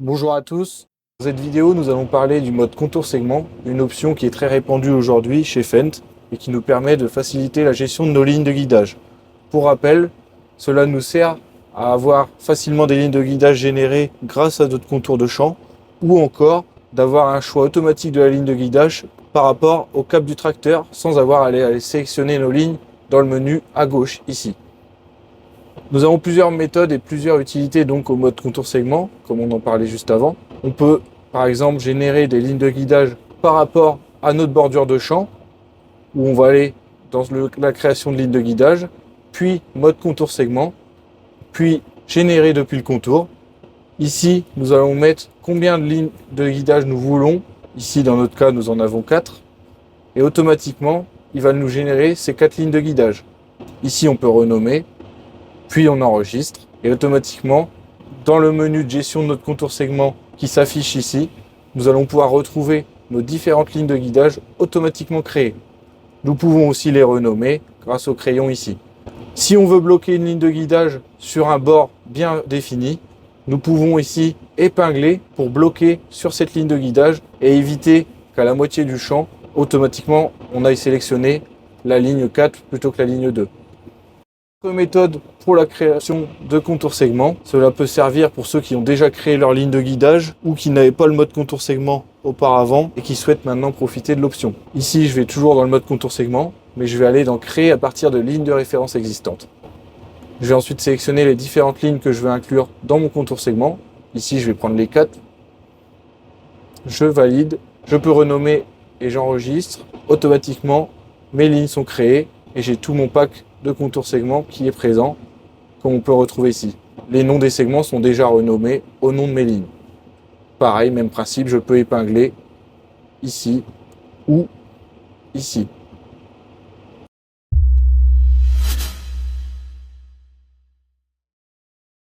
Bonjour à tous. Dans cette vidéo, nous allons parler du mode contour segment, une option qui est très répandue aujourd'hui chez Fendt et qui nous permet de faciliter la gestion de nos lignes de guidage. Pour rappel, cela nous sert à avoir facilement des lignes de guidage générées grâce à notre contour de champ ou encore d'avoir un choix automatique de la ligne de guidage par rapport au cap du tracteur sans avoir à aller sélectionner nos lignes dans le menu à gauche ici. Nous avons plusieurs méthodes et plusieurs utilités donc au mode contour segment, comme on en parlait juste avant. On peut par exemple générer des lignes de guidage par rapport à notre bordure de champ, où on va aller dans la création de lignes de guidage, puis mode contour segment, puis générer depuis le contour. Ici, nous allons mettre combien de lignes de guidage nous voulons. Ici, dans notre cas, nous en avons 4. Et automatiquement, il va nous générer ces 4 lignes de guidage. Ici, on peut renommer. Puis on enregistre et automatiquement, dans le menu de gestion de notre contour segment qui s'affiche ici, nous allons pouvoir retrouver nos différentes lignes de guidage automatiquement créées. Nous pouvons aussi les renommer grâce au crayon ici. Si on veut bloquer une ligne de guidage sur un bord bien défini, nous pouvons ici épingler pour bloquer sur cette ligne de guidage et éviter qu'à la moitié du champ, automatiquement, on aille sélectionner la ligne 4 plutôt que la ligne 2. Autre méthode pour la création de contour segment, cela peut servir pour ceux qui ont déjà créé leur ligne de guidage ou qui n'avaient pas le mode contour segment auparavant et qui souhaitent maintenant profiter de l'option. Ici, je vais toujours dans le mode contour segment, mais je vais aller dans créer à partir de lignes de référence existantes. Je vais ensuite sélectionner les différentes lignes que je veux inclure dans mon contour segment. Ici, je vais prendre les 4. Je valide, je peux renommer et j'enregistre. Automatiquement, mes lignes sont créées et j'ai tout mon pack de contour segment qui est présent, comme on peut retrouver ici. Les noms des segments sont déjà renommés au nom de mes lignes. Pareil, même principe, je peux épingler ici ou ici.